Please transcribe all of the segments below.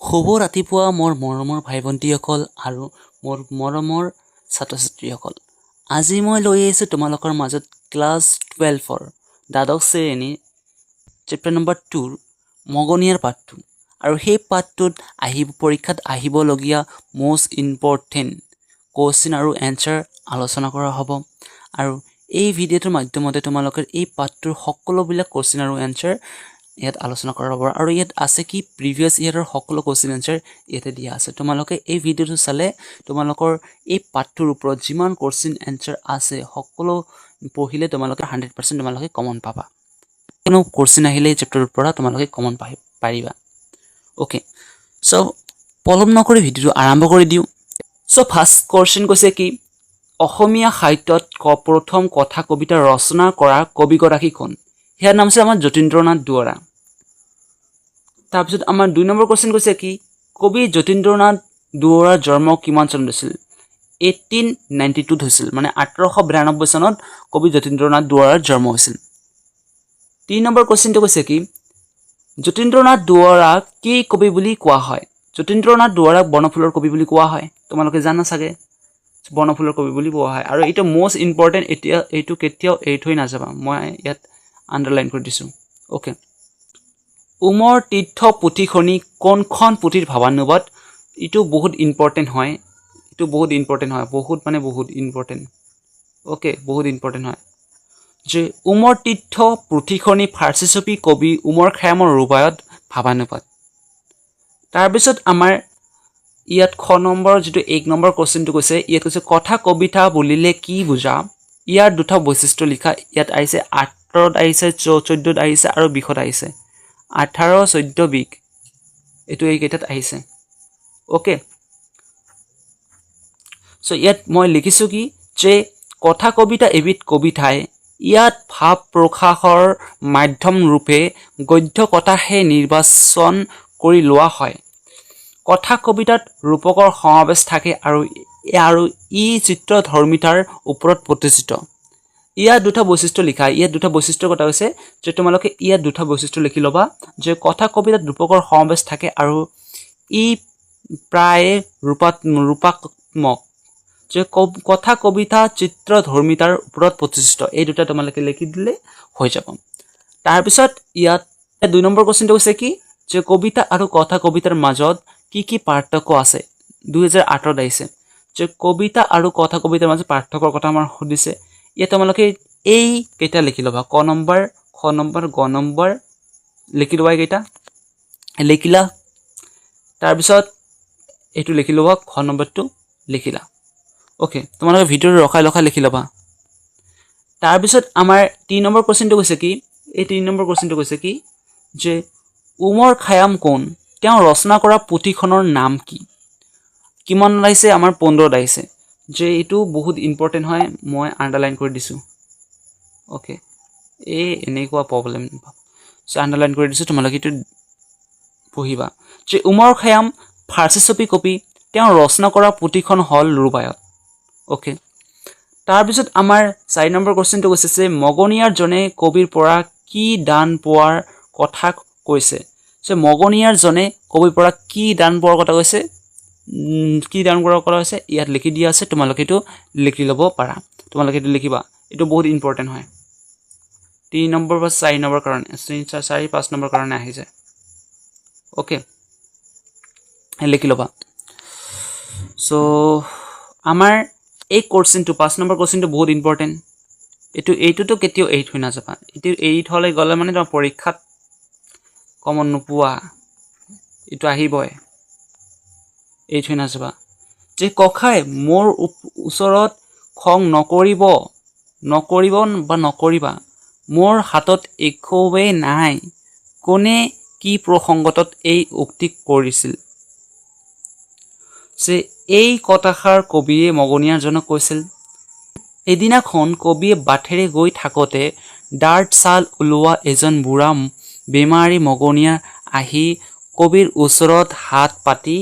শুভ ৰাতিপুৱা মোৰ মৰমৰ ভাই ভণ্টিসকল আৰু মোৰ মৰমৰ ছাত্ৰ-ছাত্ৰীসকল। আজি মই লৈ আহিছোঁ তোমালোকৰ মাজত ক্লাছ 12ৰ দ্বাদশ শ্ৰেণীৰ চেপ্টাৰ নম্বৰ 2ৰ মগনিয়াৰ পাঠটো। আৰু সেই পাঠটোত পৰীক্ষাত আহিবলগীয়া most important question আৰু answer আলোচনা কৰা হ'ব। আৰু এই ভিডিঅ'টোৰ মাধ্যমতে তোমালোকৰ এই পাঠটোৰ সকলোবিলাক question আৰু answer ইয়াত আলোচনা কৰা হ'ব। আৰু ইয়াত আছে কি প্ৰিভিয়াছ ইয়াৰৰ সকলো question answer ইয়াতে দিয়া আছে। তোমালোকে এই ভিডিঅ'টো চালে তোমালোকৰ এই পাঠটোৰ ওপৰত যিমান question answer আছে সকলো পঢ়িলে তোমালোকে 100% তোমালোকে কমন পাবা। কোনো question আহিলে এই চেপ্টাৰৰ পৰা তোমালোকে কমন পাৰিবা। ওকে, সো পলম নকৰি ভিডিঅ'টো আৰম্ভ কৰি দিওঁ। সো ফাৰ্ষ্ট question কৈছে কি অসমীয়া সাহিত্যত প্ৰথম কথা কবিতা ৰচনা কৰা কবিগৰাকী কোন? ইয়াৰ নাম হৈছে আমাৰ যতীন্দ্ৰনাথ দুৱৰা। তাৰপিছত আমাৰ 2 নম্বৰ কোৱেশ্চন কৈছে কি কবি যতীন্দ্ৰনাথ দুৱৰাৰ জন্ম কিমান চনত হৈছিল? 1892 হৈছিল, মানে 1892 চনত কবি যতীন্দ্ৰনাথ দুৱৰাৰ জন্ম হৈছিল। 3 নম্বৰ কোৱেশ্চনটো কৈছে কি যতীন্দ্ৰনাথ দুৱৰাক কি কবি বুলি কোৱা হয়? যতীন্দ্ৰনাথ দুৱৰাক বনফুলৰ কবি বুলি কোৱা হয়। তোমালোকে জানা চাগে বনফুলৰ কবি বুলি কোৱা হয়। আৰু এটা মোষ্ট ইম্পৰ্টেণ্ট, এতিয়া এইটো কেতিয়াও এৰি থৈ নাযাবা, মই ইয়াত আণ্ডাৰলাইন কৰি দিছোঁ। ওকে, উমৰ তীৰ্থ পুথিখনি কোনখন পুথিৰ ভাৱানুবাদ? এইটো বহুত ইম্পৰ্টেণ্ট হয়, বহুত ইম্পৰ্টেণ্ট। ওকে, বহুত ইম্পৰ্টেণ্ট হয় যে উমৰ তীৰ্থ পুথিখনি ফাৰ্চী ছবি কবি উমৰ খায়ামৰ ৰূপায়ত ভাৱানুবাদ। তাৰপিছত আমাৰ ইয়াত খ নম্বৰ যিটো 1 নম্বৰ কোৱেশ্চনটো কৈছে, ইয়াত কৈছে কথা কবিতা বুলিলে কি বুজা? ইয়াৰ দুটা বৈশিষ্ট্য লিখা। ইয়াত আহিছে 18ত আহিছে, 14ত আহিছে আৰু 20ত আহিছে। 18, 14, 20 এইটো এইকেইটাত আহিছে। ওকে, সো ইয়াত মই লিখিছোঁ কি যে কথা কবিতা এবিধ কবিতাই ইয়াত ভাৱ প্ৰকাশৰ মাধ্যম ৰূপে গদ্য কথাহে নিৰ্বাচন কৰি লোৱা হয়। কথা কবিতাত ৰূপকৰ সমাৱেশ থাকে আৰু ই চিত্ৰধৰ্মিতাৰ ওপৰত প্ৰতিষ্ঠিত। ইয়াত দুটা বৈশিষ্ট্য লিখা। ইয়াত দুটা বৈশিষ্ট্যৰ কথা হৈছে যে তোমালোকে ইয়াত দুটা বৈশিষ্ট্য লিখি ল'বা যে কথা কবিতাত ৰূপকৰ সমাৱেশ থাকে আৰু ই প্ৰায় ৰূপাত্মক, যে কথা কবিতা চিত্ৰধৰ্মিতাৰ ওপৰত প্ৰতিষ্ঠিত। এই দুটা তোমালোকে লিখি দিলে হৈ যাব। তাৰপিছত ইয়াত 2 নম্বৰ কোৱেশ্চনটো হৈছে কি যে কবিতা আৰু কথা কবিতাৰ মাজত কি কি পাৰ্থক্য আছে? 2008ত আহিছে যে কবিতা আৰু কথা কবিতাৰ মাজত পাৰ্থক্যৰ কথা আমাৰ সুধিছে। ইয়াত তোমালোকে এই কেইটা লিখি ল'বা, ক নম্বৰ, খ নম্বৰ, গ নম্বৰ লিখি ল'বা। এইকেইটা লিখিলা, তাৰপিছত এইটো লিখি ল'বা, খ নম্বৰটো লিখিলা। ওকে, তোমালোকে ভিডিঅ'টো ৰখাই লিখি ল'বা। তাৰপিছত আমাৰ 3 নম্বৰ কোৱেশ্চনটো কৈছে কি এই 3 নম্বৰ কোৱেশ্চনটো কৈছে কি যে উমৰ খায়াম কোন? তেওঁ ৰচনা কৰা পুথিখনৰ নাম কি? কিমান আহিছে? আমাৰ 15ত আহিছে। যে এইটো বহুত ইম্পৰ্টেণ্ট হয়, মই আণ্ডাৰলাইন কৰি দিছোঁ। ওকে, এনেকুৱা প্ৰব্লেম আণ্ডাৰলাইন কৰি দিছোঁ, তোমালোকে এইটো পঢ়িবা যে উমৰ খায়াম ফাৰ্চী ছবি কবি, তেওঁ ৰচনা কৰা পুথিখন হ'ল ৰূপায়ত। ওকে, তাৰপিছত আমাৰ 4 নম্বৰ কোৱেশ্চনটো কৈছে যে মগনিয়াৰ জনে কবিৰ পৰা কি দান পোৱাৰ কথা কৈছে? যে মগনিয়াৰ জনে কবিৰ পৰা কি দান পোৱাৰ কথা কৈছে? ইয়াত লিখি দিয়া আছে, তোমালোকে এইটো লিখি ল'ব পাৰা। তোমালোকে এইটো লিখিবা, এইটো বহুত ইম্পৰ্টেণ্ট হয়। 3 নম্বৰ বা 4 নম্বৰ কাৰণে, 4, 5 নম্বৰ কাৰণে আহি যায়। ওকে, লিখি ল'বা। সো আমাৰ এই কোৱেশ্চনটো 5 নম্বৰ কোৱেশ্চনটো বহুত ইম্পৰ্টেণ্ট। এইটোতো কেতিয়াও এৰি থৈ নাযাবা। এইটো এৰি থ'লে গ'লে মানে তোমাৰ পৰীক্ষাত কমন নোপোৱা, এইটো আহিবই, এৰি থৈ নাযাবা। যে ককাই মোৰ ওচৰত খং নকৰিবা, মোৰ হাতত একোৱেই নাই। কোনে কি প্ৰসংগত এই উক্তি কৰিছিল? যে এই কথাষাৰ কবিয়ে মগনিয়াৰজনক কৈছিল। এদিনাখন কবিয়ে বাটেৰে গৈ থাকোঁতে ডাঁত ছাল ওলোৱা এজন বুঢ়া বেমাৰী মগনিয়া আহি কবিৰ ওচৰত হাত পাতি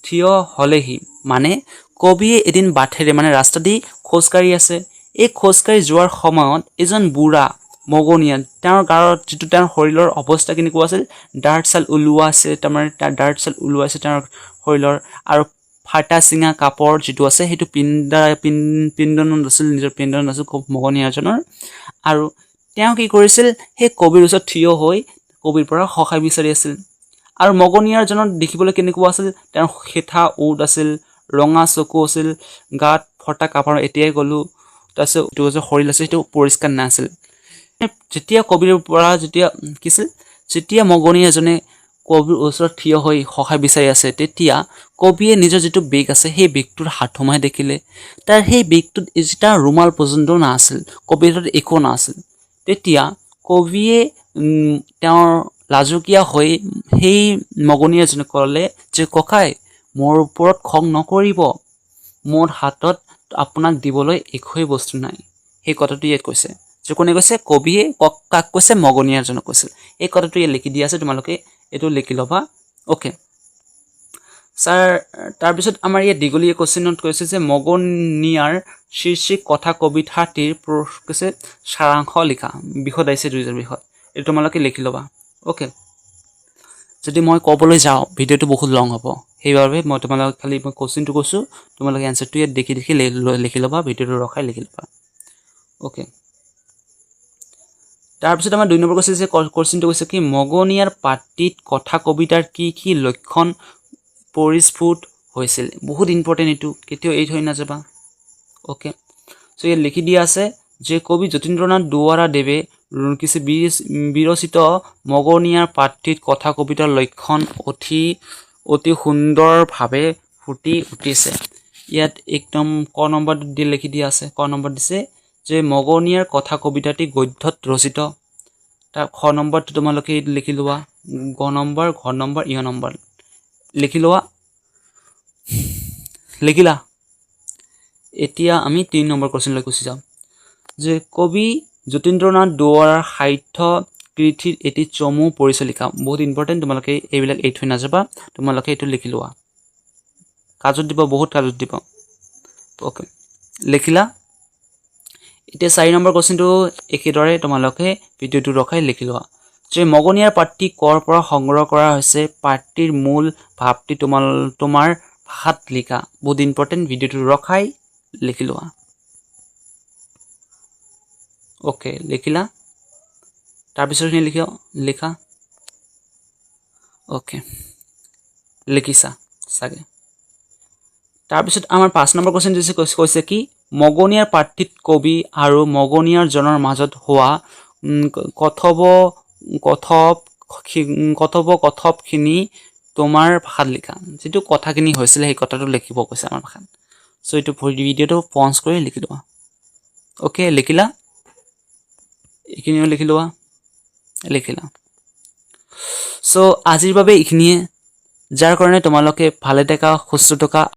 থিয় হ'লেহি। মানে কবিয়ে এদিন বাটেৰে, মানে ৰাস্তা দি খোজকাঢ়ি আছে। এই খোজকাঢ়ি যোৱাৰ সময়ত এজন বুঢ়া মগনীয়া তেওঁৰ গাৰ যিটো তেওঁৰ শৰীৰৰ অৱস্থা কেনেকুৱা আছিল ডাৰ্ট ছাল ওলোৱা আছে তাৰমানে ডাৰ্ট ছাল ওলোৱা আছে তেওঁৰ শৰীৰৰ আৰু ফাটা চিঙা কাপৰ যিটো আছে সেইটো পিণ্ডনত আছিল নিজৰ পিণ্ডনত আছিল মগনীয়াজনৰ আৰু তেওঁ কি কৰিছিল সেই কবিৰ ওচৰত থিয় হৈ কবিৰ পৰা সহায় বিচাৰি আছিল আৰু মগনীয়াজনৰ দেখিবলৈ কেনেকুৱা আছিল তেওঁৰ হেঠা ওঠ আছিল ৰঙা চকু আছিল গাত ফটা কাপৰ এতিয়াই গ'লো তাৰপিছত এইটো যে শৰীৰ আছে সেইটো পৰিষ্কাৰ নাছিল যেতিয়া কবিৰ পৰা যেতিয়া মগনীয়া এজনে কবিৰ ওচৰত থিয় হৈ সহায় বিচাৰি আছে তেতিয়া কবিয়ে নিজৰ যিটো বেগ আছে সেই বেগটোৰ হাত সোমাই দেখিলে তাৰ সেই বেগটোত এটা ৰুমাল পৰ্যন্ত নাছিল কবিৰ হাতত একো নাছিল তেতিয়া কবিয়ে তেওঁৰ লাজুকীয়া হৈ সেই মগনীয়াজনক ক'লে যে ককাই মোৰ ওপৰত খং নকৰিব মোৰ হাতত আপোনাক দিবলৈ একোৱেই বস্তু নাই সেই কথাটো ইয়াত কৈছে যে কোনে কৈছে কবিয়ে কাক কৈছে মগনীয়াজনক কৈছিল এই কথাটো ইয়াত লিখি দিয়া আছে তোমালোকে এইটো লিখি ল'বা ওকে স্যাৰ তাৰপিছত আমাৰ ইয়াত দীঘলীয়া কোৱেশ্চনত কৈছে যে মগনীয়াৰ শীৰ্ষিক কথা কবিতাটিৰ কৈছে সাৰাংশ লিখা বিষয় আহিছে দুইজন বিষয় এইটো তোমালোকে লিখি ল'বা ওকে যদি মই ক'বলৈ যাওঁ ভিডিঅ'টো বহুত লং হ'ব সেইবাবে মই তোমালোকক খালি মই কোৱেশ্চনটো কৈছোঁ তোমালোকে এনচাৰটো ইয়াত দেখি লিখি ল'বা ভিডিঅ'টো ৰখাই লিখি ল'বা ওকে তাৰপিছত আমাৰ 2 নম্বৰ কৈছে যে কোৱেশ্চনটো কৈছে কি মগনীয়াৰ পাটিত কথা কবিতাৰ কি লক্ষণ পৰিস্ফুট হৈছিল বহুত ইম্পৰ্টেণ্ট এইটো কেতিয়াও এই থৈ নাযাবা ওকে সো ইয়াত লিখি দিয়া আছে যে কবি যতীন্দ্ৰনাথ দুৱৰাদেৱে কিছু বিৰচিত মগনীয়াৰ পাটিত কথা কবিতাৰ লক্ষণ অতি সুন্দৰভাৱে ফুটি উঠিছে ইয়াত একদম ক নম্বৰ লিখি দিয়া আছে ক নম্বৰ দিছে যে মগনীয়াৰ কথা কবিতাটি গদ্যত ৰচিত তাৰ খ নম্বৰটো তোমালোকে লিখি লোৱা গ নম্বৰ ঘ নম্বৰ ই নম্বৰ লিখি লোৱা লিখিলা এতিয়া আমি 3 নম্বৰ কোৱেশ্চনলৈ গুচি যাম যে কবি যতীন্দ্ৰনাথ দুৱৰাৰ সাহিত্য কৃতিৰ এটি চমু পৰিচয় লিখা বহুত ইম্পৰ্টেণ্ট তোমালোকে এইবিলাক এই থৈ নাযাবা তোমালোকে এইটো লিখি লোৱা কাজত দিব বহুত কাজত দিব ওকে লিখিলা এতিয়া 4 নম্বৰ কোৱেশ্চনটো একেদৰে তোমালোকে ভিডিঅ'টো ৰখাই লিখি লোৱা যে মগনীয়াৰ পাটি কৰ পৰা সংগ্ৰহ কৰা হৈছে পাটিৰ মূল ভাৱটি তোমাৰ ভাষাত লিখা বহুত ইম্পৰ্টেণ্ট ভিডিঅ'টো ৰখাই লিখি লোৱা ওকে লিখিলা তাৰপিছত লিখা ওকে লিখিছা চাগে তাৰপিছত আমাৰ 5 নম্বৰ কোৱেশ্চন দিছে কৈছে কি মগনীয়াৰ পাটিত কবি আৰু মগনীয়াৰ জনৰ মাজত হোৱা কথোপকথনখিনি তোমাৰ ভাষাত লিখা যেটো কথাখিনি হৈছিল সেই কথাটো লিখিব কৈছে আমাৰ ভাষাত সো এইটো ভিডিঅ'টো পজ কৰি লিখি লোৱা ওকে লিখিলা এইখিনিও লিখি লোৱা লিখিলা সো আজিৰ বাবে এইখিনিয়ে যাৰ কাৰণে তোমালোকে ভালে থকা সুস্থ থকা